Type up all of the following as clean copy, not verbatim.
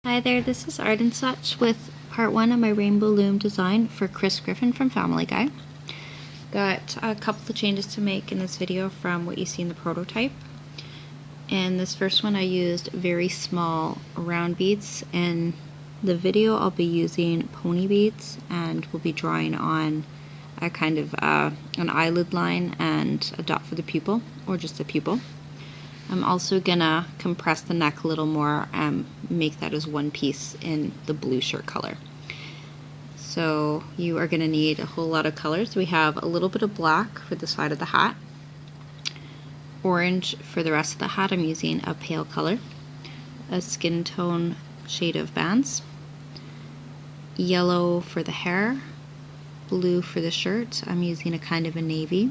Hi there, this is Art and Such with part 1 of my Rainbow Loom design for Chris Griffin from Family Guy. Got a couple of changes to make in this video from what you see in the prototype. In this first one I used very small round beads. In the video I'll be using pony beads and we'll be drawing on a kind of an eyelid line and a dot for the pupil, or just a pupil. I'm also gonna compress the neck a little more and make that as one piece in the blue shirt color. So you are gonna need a whole lot of colors. We have a little bit of black for the side of the hat, orange for the rest of the hat. I'm using a pale color, a skin tone shade of bands, yellow for the hair, blue for the shirt. I'm using a kind of a navy,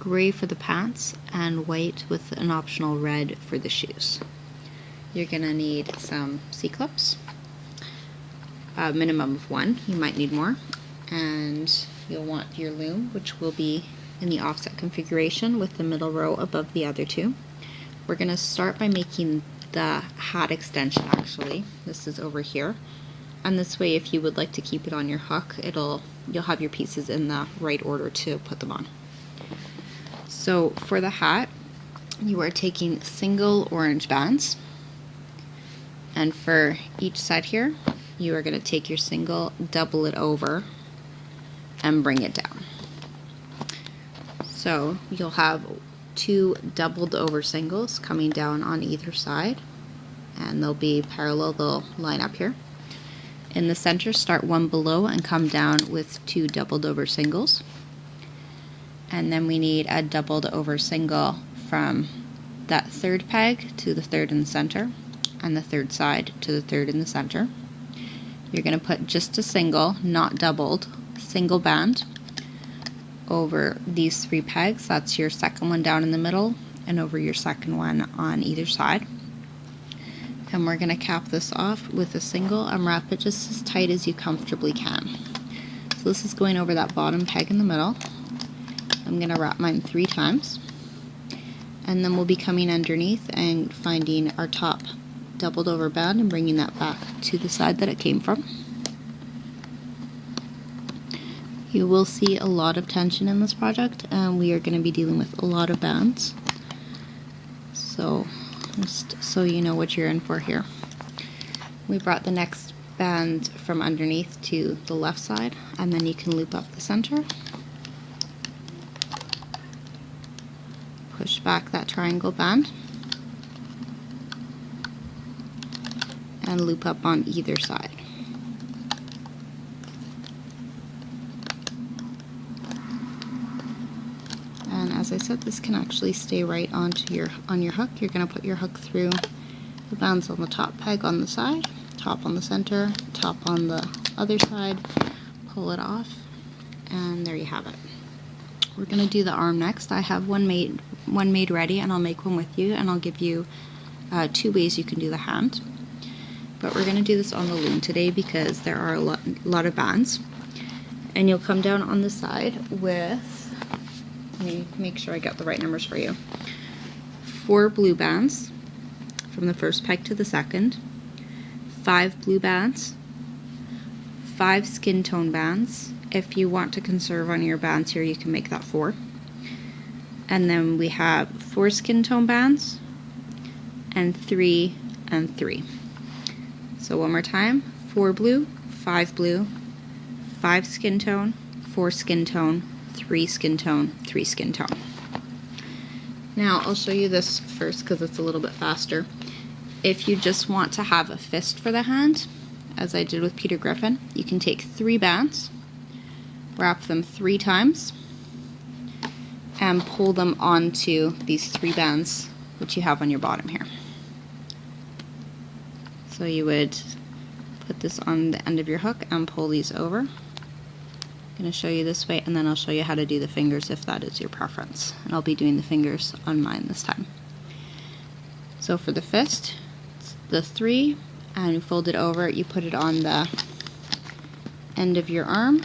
gray for the pants, and white with an optional red for the shoes. You're gonna need some C-clips, a minimum of 1, you might need more, and you'll want your loom, which will be in the offset configuration with the middle row above the other 2. We're gonna start by making the hat extension actually. This is over here, and this way if you would like to keep it on your hook, you'll have your pieces in the right order to put them on. So for the hat, you are taking single orange bands, and for each side here, you are going to take your single, double it over, and bring it down. So you'll have 2 doubled over singles coming down on either side, and they'll be parallel, they'll line up here. In the center, start 1 below and come down with 2 doubled over singles. And then we need a doubled over single from that 3rd peg to the 3rd in the center, and the 3rd side to the 3rd in the center. You're going to put just a single, not doubled, single band over these 3 pegs. That's your second one down in the middle, and over your second one on either side. And we're going to cap this off with a single and wrap it just as tight as you comfortably can. So this is going over that bottom peg in the middle. I'm going to wrap mine 3 times, and then we'll be coming underneath and finding our top doubled over band and bringing that back to the side that it came from. You will see a lot of tension in this project, and we are going to be dealing with a lot of bands, so just so you know what you're in for here. We brought the next band from underneath to the left side, and then you can loop up the center, push back that triangle band, and loop up on either side. And as I said, this can actually stay right onto on your hook. You're going to put your hook through the bands on the top peg on the side, top on the center, top on the other side, pull it off, and there you have it. We're going to do the arm next. I have one made ready, and I'll make one with you, and I'll give you 2 ways you can do the hand. But we're going to do this on the loom today because there are a lot of bands. And you'll come down on the side with, let me make sure I got the right numbers for you, 4 blue bands from the 1st peg to the 2nd, 5 blue bands, 5 skin tone bands. If you want to conserve on your bands here, you can make that 4. And then we have 4 skin tone bands, and 3 and 3. So one more time, 4 blue, 5 blue, 5 skin tone, 4 skin tone, 3 skin tone, 3 skin tone. Now I'll show you this first because it's a little bit faster. If you just want to have a fist for the hand, as I did with Peter Griffin, you can take 3 bands, wrap them 3 times, and pull them onto these 3 bands which you have on your bottom here. So you would put this on the end of your hook and pull these over. I'm going to show you this way, and then I'll show you how to do the fingers if that is your preference. And I'll be doing the fingers on mine this time. So for the fist, it's the 3, and you fold it over, you put it on the end of your arm,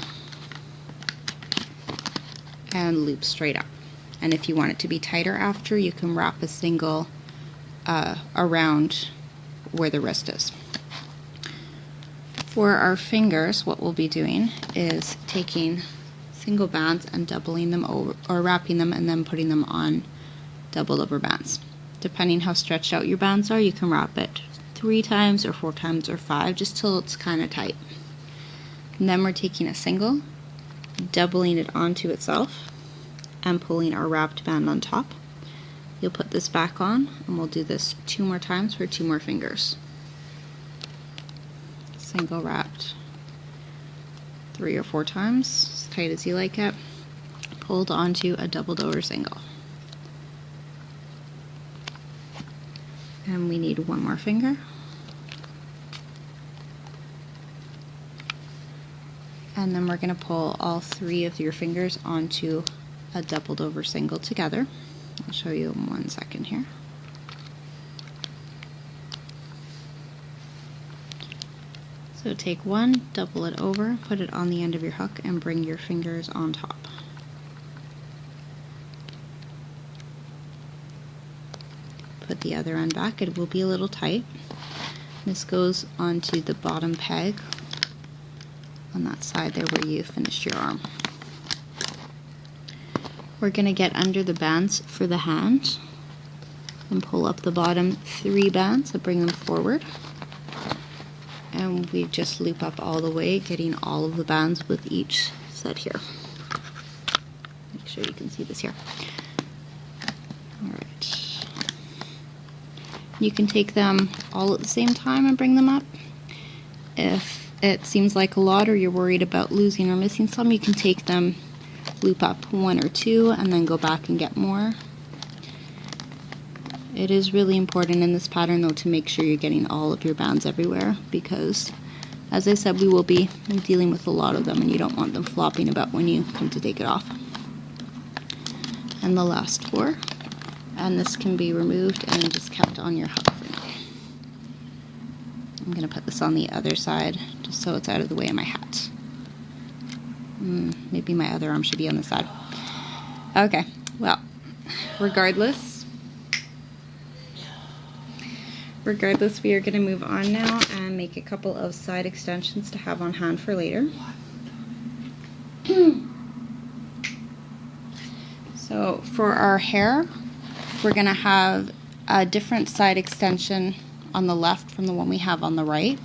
and loop straight up. And if you want it to be tighter after, you can wrap a single around where the wrist is. For our fingers, what we'll be doing is taking single bands and doubling them over, or wrapping them and then putting them on doubled over bands. Depending how stretched out your bands are, you can wrap it 3 times or 4 times or 5, just till it's kind of tight. And then we're taking a single, doubling it onto itself, and pulling our wrapped band on top. You'll put this back on, and we'll do this 2 more times for 2 more fingers. Single wrapped 3 or 4 times, as tight as you like it, pulled onto a doubled over single. And we need 1 more finger. And then we're going to pull all 3 of your fingers onto a doubled over single together. I'll show you in 1 second here. So take one, double it over, put it on the end of your hook, and bring your fingers on top. Put the other end back. It will be a little tight. This goes onto the bottom peg on that side there where you finished your arm. We're going to get under the bands for the hand and pull up the bottom 3 bands and bring them forward. And we just loop up all the way, getting all of the bands with each set here. Make sure you can see this here. Alright. You can take them all at the same time and bring them up. If it seems like a lot or you're worried about losing or missing some, you can take them, loop up 1 or 2, and then go back and get more. It is really important in this pattern though to make sure you're getting all of your bands everywhere, because as I said, we will be dealing with a lot of them and you don't want them flopping about when you come to take it off. And the last 4, and this can be removed and just kept on your hook for now. I'm going to put this on the other side just so it's out of the way of my hat. Maybe my other arm should be on the side. Okay, well, regardless, we are going to move on now and make a couple of side extensions to have on hand for later. So for our hair, we're going to have a different side extension on the left from the one we have on the right.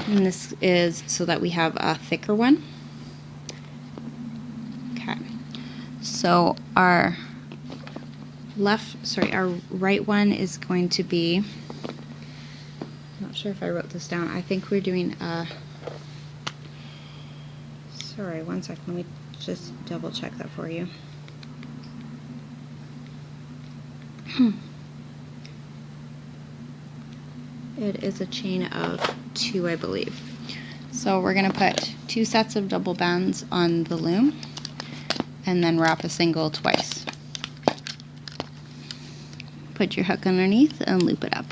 And this is so that we have a thicker one. Okay. So our our right one is going to be, I'm not sure if I wrote this down, I think we're doing sorry, 1 second, let me just double check that for you. It is a chain of 2, I believe. So we're going to put 2 sets of double bands on the loom and then wrap a single twice. Put your hook underneath and loop it up.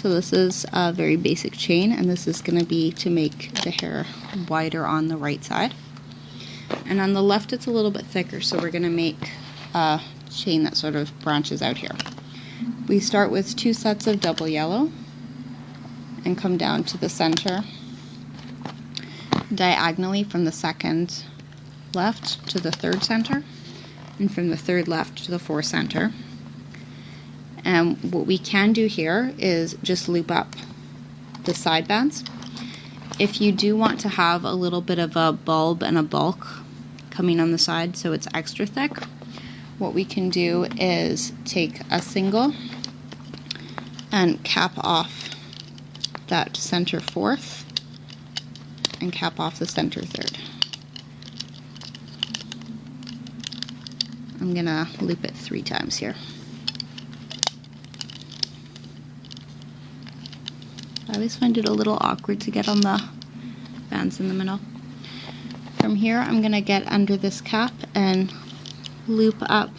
So this is a very basic chain, and this is going to be to make the hair wider on the right side. And on the left it's a little bit thicker, so we're going to make a chain that sort of branches out here. We start with 2 sets of double yellow and come down to the center diagonally from the second left to the third center, and from the third left to the fourth center. And what we can do here is just loop up the side bands. If you do want to have a little bit of a bulb and a bulk coming on the side so it's extra thick, what we can do is take a single and cap off that center fourth and cap off the center third. I'm gonna loop it 3 times here. I always find it a little awkward to get on the bands in the middle. From here, I'm going to get under this cap and loop up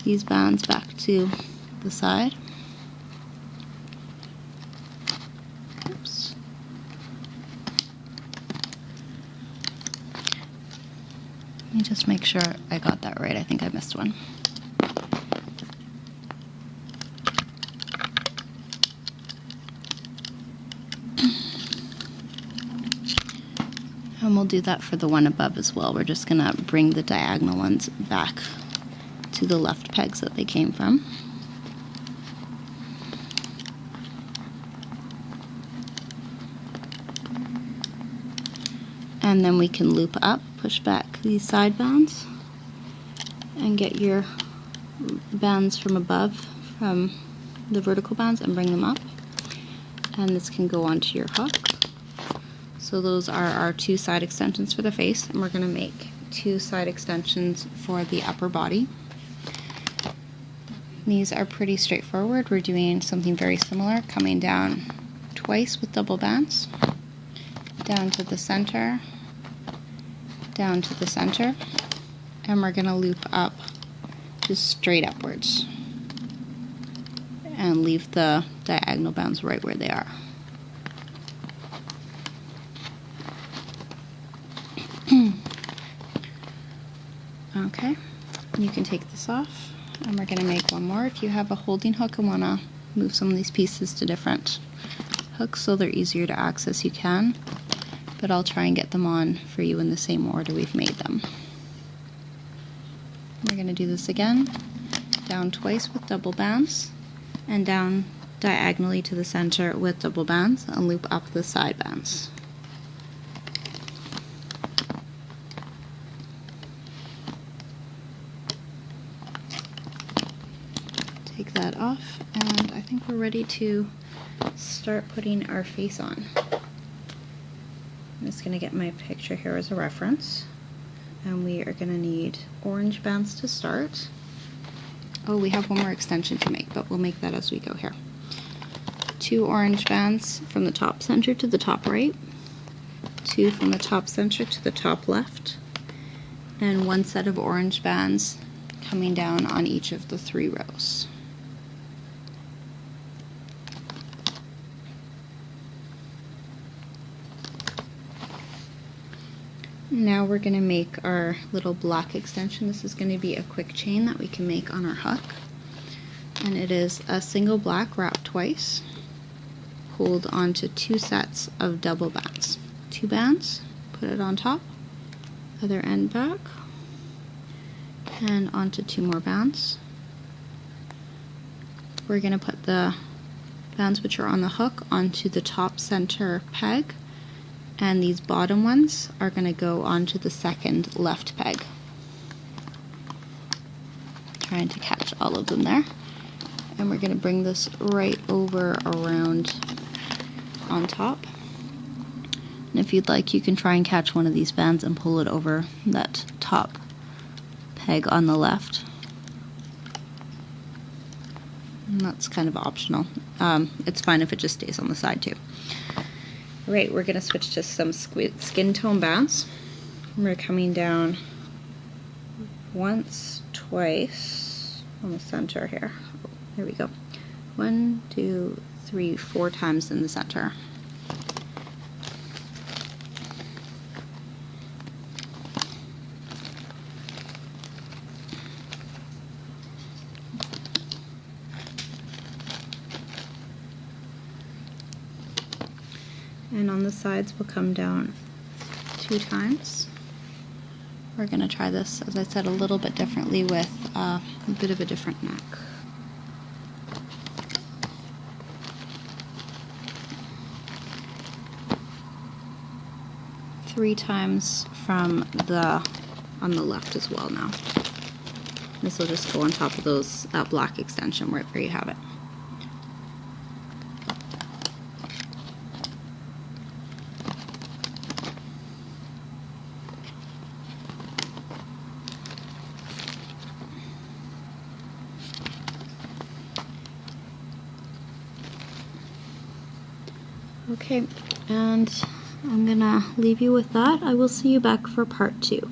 these bands back to the side. Oops. Let me just make sure I got that right. I think I missed one. And we'll do that for the one above as well. We're just gonna bring the diagonal ones back to the left pegs that they came from. And then we can loop up, push back these side bands, and get your bands from above, from the vertical bands, and bring them up. And this can go onto your hook. So those are our 2 side extensions for the face, and we're going to make 2 side extensions for the upper body. These are pretty straightforward. We're doing something very similar, coming down twice with double bands, down to the center, down to the center, and we're going to loop up just straight upwards and leave the diagonal bands right where they are. Okay, you can take this off, and we're going to make one more. If you have a holding hook and want to move some of these pieces to different hooks so they're easier to access, you can, but I'll try and get them on for you in the same order we've made them. We're going to do this again, down twice with double bands, and down diagonally to the center with double bands, and loop up the side bands. Take that off, and I think we're ready to start putting our face on. I'm just going to get my picture here as a reference, and we are going to need orange bands to start. Oh, we have one more extension to make, but we'll make that as we go here. 2 orange bands from the top center to the top right, 2 from the top center to the top left, and 1 set of orange bands coming down on each of the 3 rows. Now we're going to make our little black extension. This is going to be a quick chain that we can make on our hook. And it is a single black wrapped twice, hold onto 2 sets of double bands. 2 bands, put it on top, other end back, and onto 2 more bands. We're going to put the bands which are on the hook onto the top center peg, and these bottom ones are going to go onto the second left peg. Trying to catch all of them there. And we're going to bring this right over around on top. And if you'd like, you can try and catch one of these bands and pull it over that top peg on the left. And that's kind of optional. It's fine if it just stays on the side too. Alright, we're going to switch to some skin tone bands. We're coming down once, twice on the center here. There we go. 1, 2, 3, 4 times in the center. And on the sides we'll come down 2 times. We're going to try this, as I said, a little bit differently with a bit of a different neck. Three times from on the left as well now. This will just go on top of those black extension right where you have it. Okay, and I'm gonna leave you with that. I will see you back for part 2.